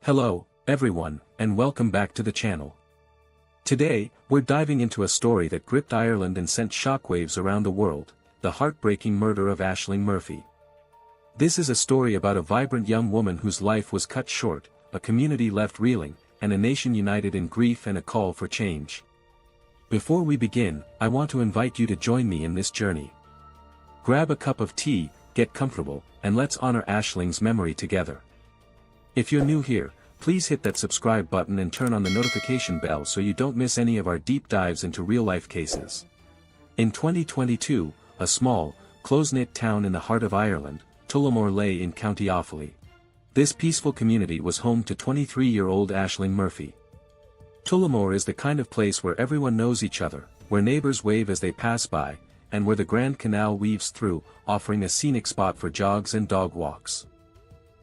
Hello, everyone, and welcome back to the channel. Today, we're diving into a story that gripped Ireland and sent shockwaves around the world, the heartbreaking murder of Ashling Murphy. This is a story about a vibrant young woman whose life was cut short, a community left reeling, and a nation united in grief and a call for change. Before we begin, I want to invite you to join me in this journey. Grab a cup of tea, get comfortable, and let's honor Ashling's memory together. If you're new here, please hit that subscribe button and turn on the notification bell so you don't miss any of our deep dives into real-life cases. In 2022, a small, close-knit town in the heart of Ireland, Tullamore lay in County Offaly. This peaceful community was home to 23-year-old Ashling Murphy. Tullamore is the kind of place where everyone knows each other, where neighbors wave as they pass by, and where the Grand Canal weaves through, offering a scenic spot for jogs and dog walks.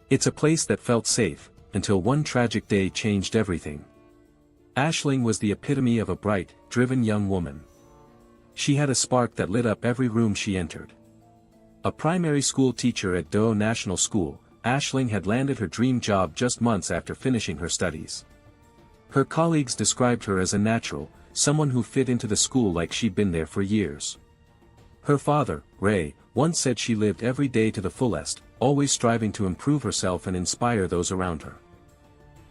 It's a place that felt safe, until one tragic day changed everything. Ashling was the epitome of a bright, driven young woman. She had a spark that lit up every room she entered. A primary school teacher at Doe National School, Ashling had landed her dream job just months after finishing her studies. Her colleagues described her as a natural, someone who fit into the school like she'd been there for years. Her father, Ray, once said she lived every day to the fullest, always striving to improve herself and inspire those around her.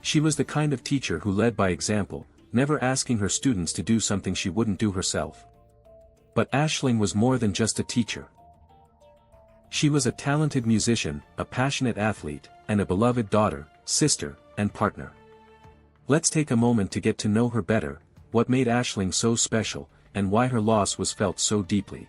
She was the kind of teacher who led by example, never asking her students to do something she wouldn't do herself. But Ashling was more than just a teacher. She was a talented musician, a passionate athlete, and a beloved daughter, sister, and partner. Let's take a moment to get to know her better, what made Ashling so special, and why her loss was felt so deeply.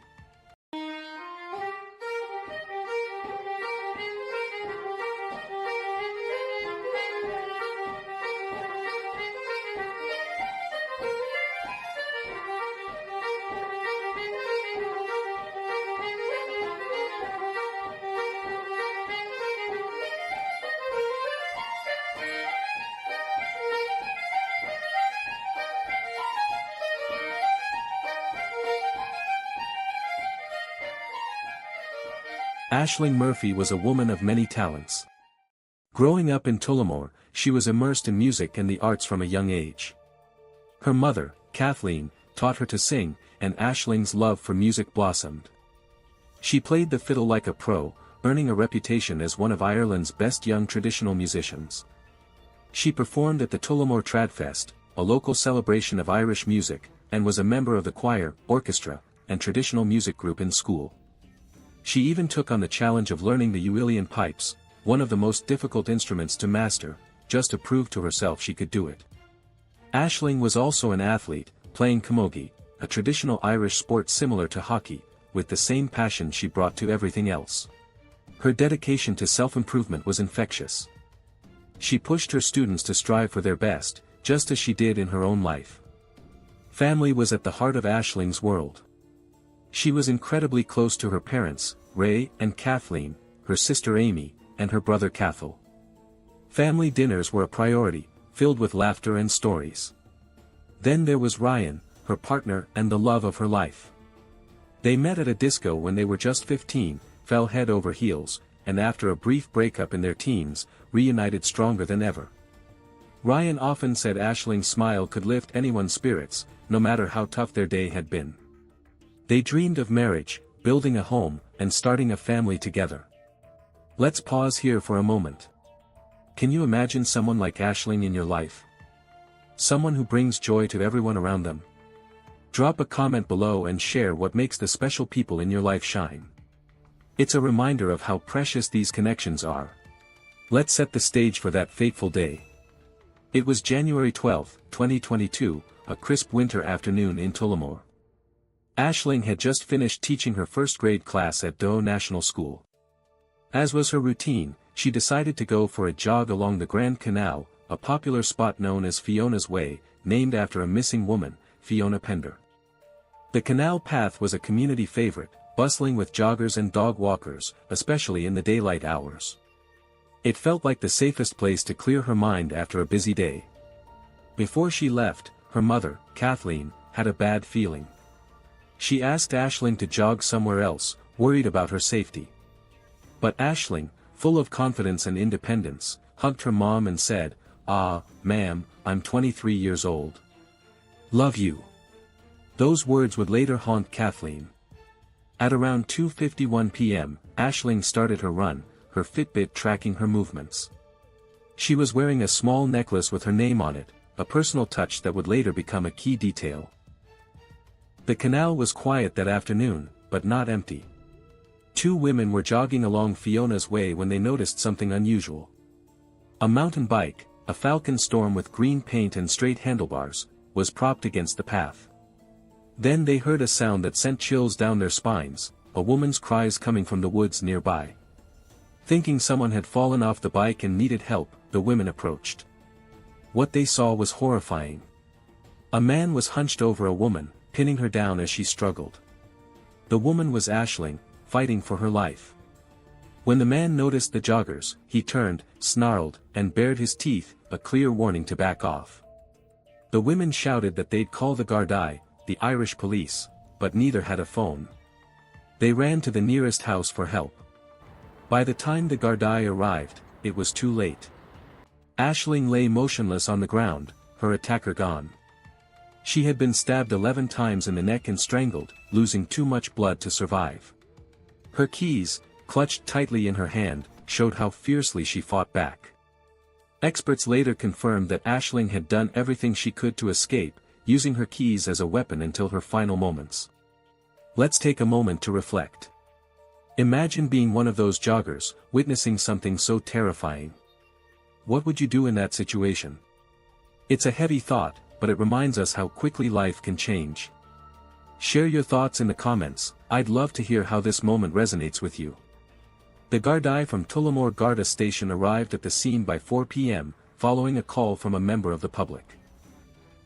Ashling Murphy was a woman of many talents. Growing up in Tullamore, she was immersed in music and the arts from a young age. Her mother, Kathleen, taught her to sing, and Ashling's love for music blossomed. She played the fiddle like a pro, earning a reputation as one of Ireland's best young traditional musicians. She performed at the Tullamore Tradfest, a local celebration of Irish music, and was a member of the choir, orchestra, and traditional music group in school. She even took on the challenge of learning the uilleann pipes, one of the most difficult instruments to master, just to prove to herself she could do it. Ashling was also an athlete, playing camogie, a traditional Irish sport similar to hockey, with the same passion she brought to everything else. Her dedication to self-improvement was infectious. She pushed her students to strive for their best, just as she did in her own life. Family was at the heart of Ashling's world. She was incredibly close to her parents, Ray and Kathleen, her sister Amy, and her brother Cathal. Family dinners were a priority, filled with laughter and stories. Then there was Ryan, her partner and the love of her life. They met at a disco when they were just 15, fell head over heels, and after a brief breakup in their teens, reunited stronger than ever. Ryan often said Ashling's smile could lift anyone's spirits, no matter how tough their day had been. They dreamed of marriage, building a home, and starting a family together. Let's pause here for a moment. Can you imagine someone like Ashling in your life? Someone who brings joy to everyone around them? Drop a comment below and share what makes the special people in your life shine. It's a reminder of how precious these connections are. Let's set the stage for that fateful day. It was January 12, 2022, a crisp winter afternoon in Tullamore. Ashling had just finished teaching her first-grade class at Doe National School. As was her routine, she decided to go for a jog along the Grand Canal, a popular spot known as Fiona's Way, named after a missing woman, Fiona Pender. The canal path was a community favorite, bustling with joggers and dog walkers, especially in the daylight hours. It felt like the safest place to clear her mind after a busy day. Before she left, her mother, Kathleen, had a bad feeling. She asked Ashling to jog somewhere else, worried about her safety. But Ashling, full of confidence and independence, hugged her mom and said, "Ah, ma'am, I'm 23 years old. Love you." Those words would later haunt Kathleen. At around 2:51 p.m., Ashling started her run, her Fitbit tracking her movements. She was wearing a small necklace with her name on it, a personal touch that would later become a key detail. The canal was quiet that afternoon, but not empty. Two women were jogging along Fiona's Way when they noticed something unusual. A mountain bike, a Falcon Storm with green paint and straight handlebars, was propped against the path. Then they heard a sound that sent chills down their spines, a woman's cries coming from the woods nearby. Thinking someone had fallen off the bike and needed help, the women approached. What they saw was horrifying. A man was hunched over a woman, pinning her down as she struggled. The woman was Ashling, fighting for her life. When the man noticed the joggers, he turned, snarled, and bared his teeth, a clear warning to back off. The women shouted that they'd call the Gardaí, the Irish police, but neither had a phone. They ran to the nearest house for help. By the time the Gardaí arrived, it was too late. Ashling lay motionless on the ground, her attacker gone. She had been stabbed 11 times in the neck and strangled, losing too much blood to survive. Her keys, clutched tightly in her hand, showed how fiercely she fought back. Experts later confirmed that Ashling had done everything she could to escape, using her keys as a weapon until her final moments. Let's take a moment to reflect. Imagine being one of those joggers, witnessing something so terrifying. What would you do in that situation? It's a heavy thought, but it reminds us how quickly life can change. Share your thoughts in the comments. I'd love to hear how this moment resonates with you. The Gardaí from Tullamore Garda station arrived at the scene by 4 p.m., following a call from a member of the public.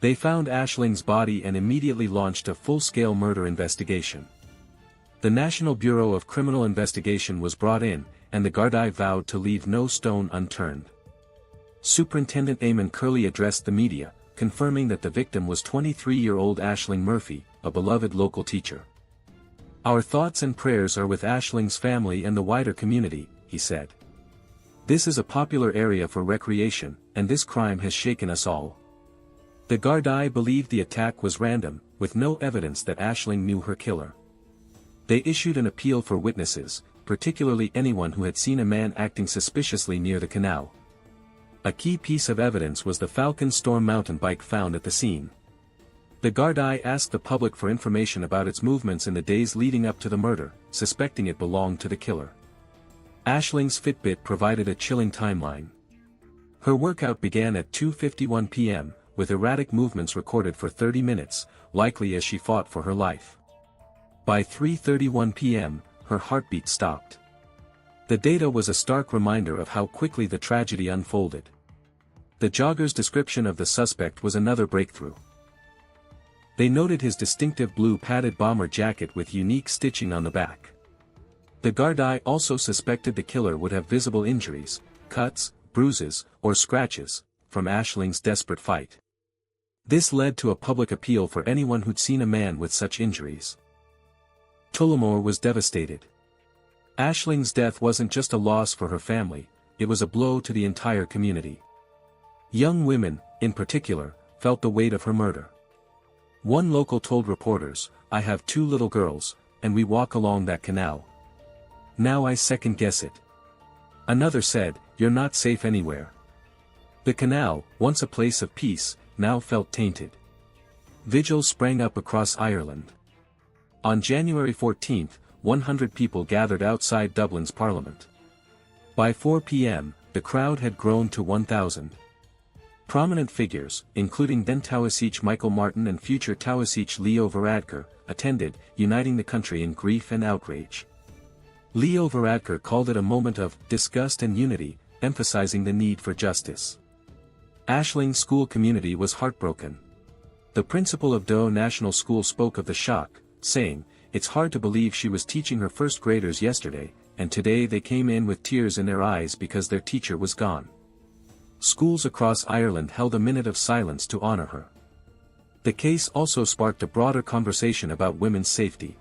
They found Ashling's body and immediately launched a full-scale murder investigation. The National Bureau of Criminal Investigation was brought in, and the Gardaí vowed to leave no stone unturned. Superintendent Eamon Curley addressed the media, confirming that the victim was 23-year-old Ashling Murphy, a beloved local teacher. "Our thoughts and prayers are with Ashling's family and the wider community," he said. "This is a popular area for recreation, and this crime has shaken us all." The Gardaí believed the attack was random, with no evidence that Ashling knew her killer. They issued an appeal for witnesses, particularly anyone who had seen a man acting suspiciously near the canal. A key piece of evidence was the Falcon Storm mountain bike found at the scene. The Gardaí asked the public for information about its movements in the days leading up to the murder, suspecting it belonged to the killer. Ashling's Fitbit provided a chilling timeline. Her workout began at 2:51 p.m., with erratic movements recorded for 30 minutes, likely as she fought for her life. By 3:31 p.m., her heartbeat stopped. The data was a stark reminder of how quickly the tragedy unfolded. The jogger's description of the suspect was another breakthrough. They noted his distinctive blue padded bomber jacket with unique stitching on the back. The Gardaí also suspected the killer would have visible injuries, cuts, bruises, or scratches, from Ashling's desperate fight. This led to a public appeal for anyone who'd seen a man with such injuries. Tullamore was devastated. Ashling's death wasn't just a loss for her family, it was a blow to the entire community. Young women, in particular, felt the weight of her murder. One local told reporters, "I have 2 little girls, and we walk along that canal. Now I second-guess it." Another said, "You're not safe anywhere." The canal, once a place of peace, now felt tainted. Vigils sprang up across Ireland. On January 14, 100 people gathered outside Dublin's Parliament. By 4 p.m., the crowd had grown to 1,000. Prominent figures, including then Taoiseach Michael Martin and future Taoiseach Leo Varadkar, attended, uniting the country in grief and outrage. Leo Varadkar called it a moment of disgust and unity, emphasizing the need for justice. Ashling's school community was heartbroken. The principal of Doe National School spoke of the shock, saying, "It's hard to believe she was teaching her first graders yesterday, and today they came in with tears in their eyes because their teacher was gone." Schools across Ireland held a minute of silence to honor her. The case also sparked a broader conversation about women's safety.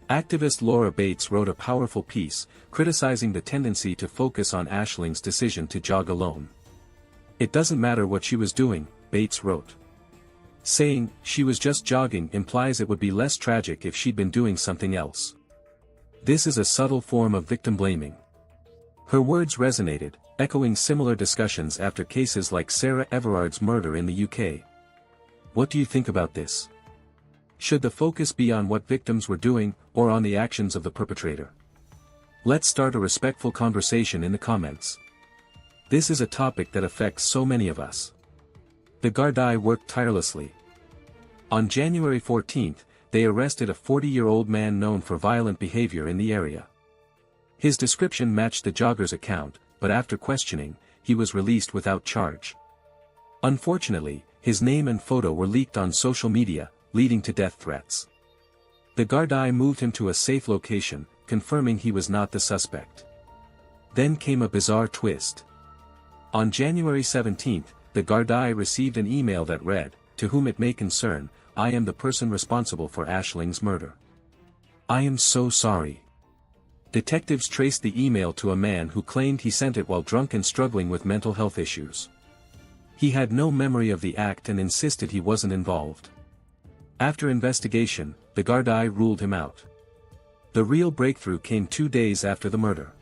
Activist Laura Bates wrote a powerful piece, criticizing the tendency to focus on Ashling's decision to jog alone. It doesn't matter what she was doing, Bates wrote. Saying, she was just jogging implies it would be less tragic if she'd been doing something else. This is a subtle form of victim blaming. Her words resonated, echoing similar discussions after cases like Sarah Everard's murder in the UK. What do you think about this? Should the focus be on what victims were doing, or on the actions of the perpetrator? Let's start a respectful conversation in the comments. This is a topic that affects so many of us. The Gardaí worked tirelessly. On January 14, they arrested a 40-year-old man known for violent behavior in the area. His description matched the jogger's account, but after questioning, he was released without charge. Unfortunately, his name and photo were leaked on social media, leading to death threats. The Gardaí moved him to a safe location, confirming he was not the suspect. Then came a bizarre twist. On January 17, the Gardaí received an email that read, "To whom it may concern, I am the person responsible for Ashling's murder. I am so sorry." Detectives traced the email to a man who claimed he sent it while drunk and struggling with mental health issues. He had no memory of the act and insisted he wasn't involved. After investigation, the Gardaí ruled him out. The real breakthrough came 2 days after the murder.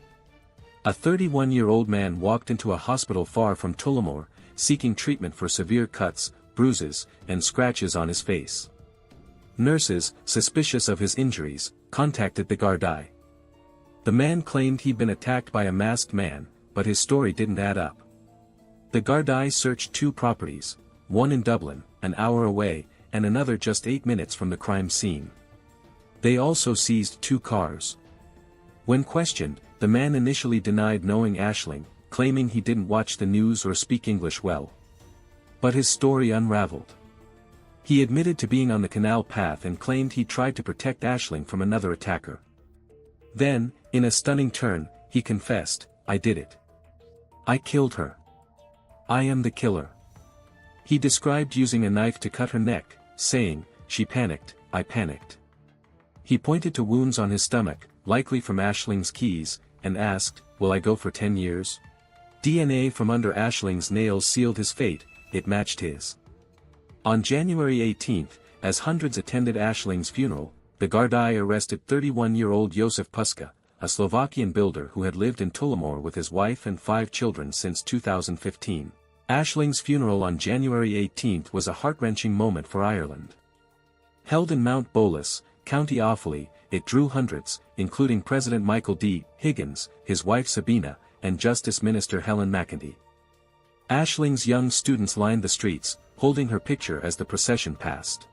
A 31-year-old man walked into a hospital far from Tullamore, seeking treatment for severe cuts, bruises, and scratches on his face. Nurses, suspicious of his injuries, contacted the Gardaí. The man claimed he'd been attacked by a masked man, but his story didn't add up. The Gardaí searched 2 properties, one in Dublin, an hour away, and another just 8 minutes from the crime scene. They also seized 2 cars. When questioned, the man initially denied knowing Ashling, claiming he didn't watch the news or speak English well. But his story unraveled. He admitted to being on the canal path and claimed he tried to protect Ashling from another attacker. Then, in a stunning turn, he confessed, "I did it. I killed her. I am the killer." He described using a knife to cut her neck, saying, "She panicked, I panicked." He pointed to wounds on his stomach, likely from Ashling's keys, and asked, "Will I go for 10 years?" DNA from under Ashling's nails sealed his fate, it matched his. On January 18, as hundreds attended Ashling's funeral, the Gardaí arrested 31-year-old Jozef Puska, a Slovakian builder who had lived in Tullamore with his wife and 5 children since 2015. Ashling's funeral on January 18 was a heart-wrenching moment for Ireland. Held in Mount Bolus, County Offaly, it drew hundreds, including President Michael D. Higgins, his wife Sabina, and Justice Minister Helen McEntee. Ashling's young students lined the streets, holding her picture as the procession passed.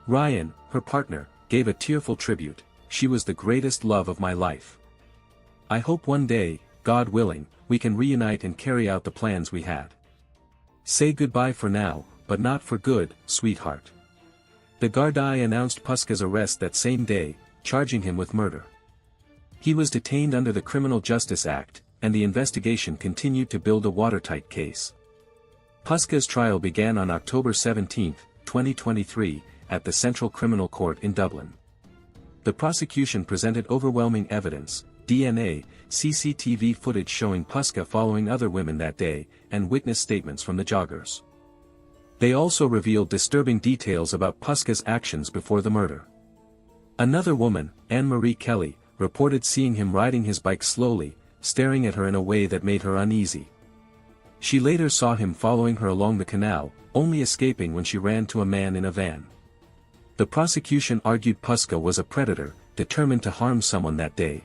Ryan, her partner, gave a tearful tribute, "She was the greatest love of my life. I hope one day, God willing, we can reunite and carry out the plans we had. Say goodbye for now, but not for good, sweetheart." The Gardaí announced Puska's arrest that same day, charging him with murder. He was detained under the Criminal Justice Act, and the investigation continued to build a watertight case. Puska's trial began on October 17, 2023, at the Central Criminal Court in Dublin. The prosecution presented overwhelming evidence, DNA, CCTV footage showing Puska following other women that day, and witness statements from the joggers. They also revealed disturbing details about Puska's actions before the murder. Another woman, Anne-Marie Kelly, reported seeing him riding his bike slowly, staring at her in a way that made her uneasy. She later saw him following her along the canal, only escaping when she ran to a man in a van. The prosecution argued Puska was a predator, determined to harm someone that day.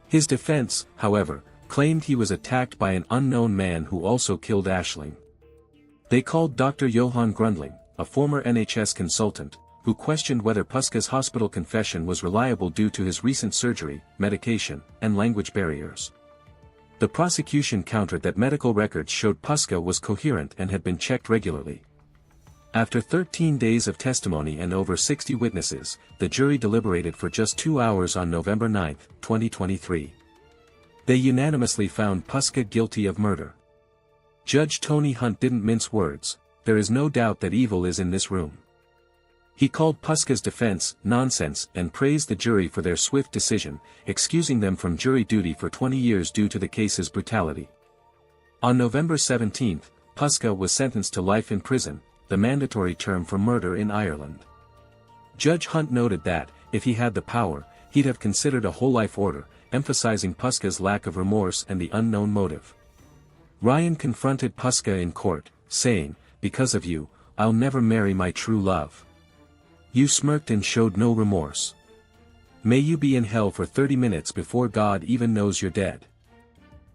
His defense, however, claimed he was attacked by an unknown man who also killed Ashling. They called Dr. Johan Grundling, a former NHS consultant, who questioned whether Puska's hospital confession was reliable due to his recent surgery, medication, and language barriers. The prosecution countered that medical records showed Puska was coherent and had been checked regularly. After 13 days of testimony and over 60 witnesses, the jury deliberated for just 2 hours on November 9, 2023. They unanimously found Puska guilty of murder. Judge Tony Hunt didn't mince words, "There is no doubt that evil is in this room." He called Puska's defense nonsense and praised the jury for their swift decision, excusing them from jury duty for 20 years due to the case's brutality. On November 17, Puska was sentenced to life in prison, the mandatory term for murder in Ireland. Judge Hunt noted that, if he had the power, he'd have considered a whole life order, emphasizing Puska's lack of remorse and the unknown motive. Ryan confronted Puska in court, saying, "Because of you, I'll never marry my true love. You smirked and showed no remorse. May you be in hell for 30 minutes before God even knows you're dead."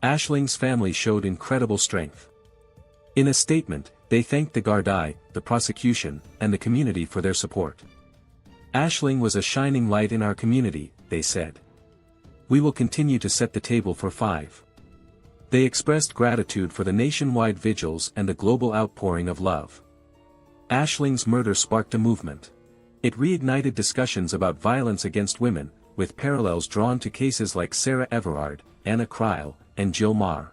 Ashling's family showed incredible strength. In a statement, they thanked the Gardaí, the prosecution, and the community for their support. "Ashling was a shining light in our community," they said. "We will continue to set the table for 5. They expressed gratitude for the nationwide vigils and the global outpouring of love. Ashling's murder sparked a movement. It reignited discussions about violence against women, with parallels drawn to cases like Sarah Everard, Anna Cryle, and Jill Marr.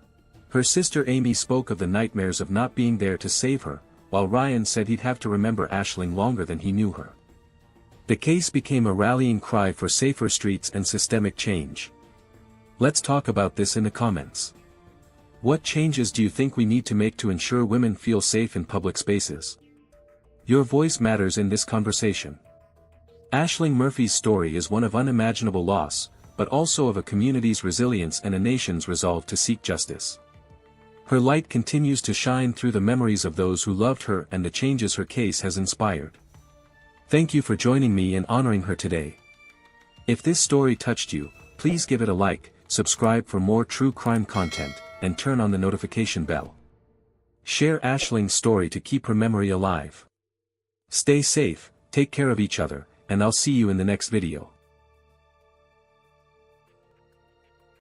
Her sister Amy spoke of the nightmares of not being there to save her, while Ryan said he'd have to remember Ashling longer than he knew her. The case became a rallying cry for safer streets and systemic change. Let's talk about this in the comments. What changes do you think we need to make to ensure women feel safe in public spaces? Your voice matters in this conversation. Ashling Murphy's story is one of unimaginable loss, but also of a community's resilience and a nation's resolve to seek justice. Her light continues to shine through the memories of those who loved her and the changes her case has inspired. Thank you for joining me in honoring her today. If this story touched you, please give it a like, subscribe for more true crime content, and turn on the notification bell. Share Ashling's story to keep her memory alive. Stay safe, take care of each other, and I'll see you in the next video.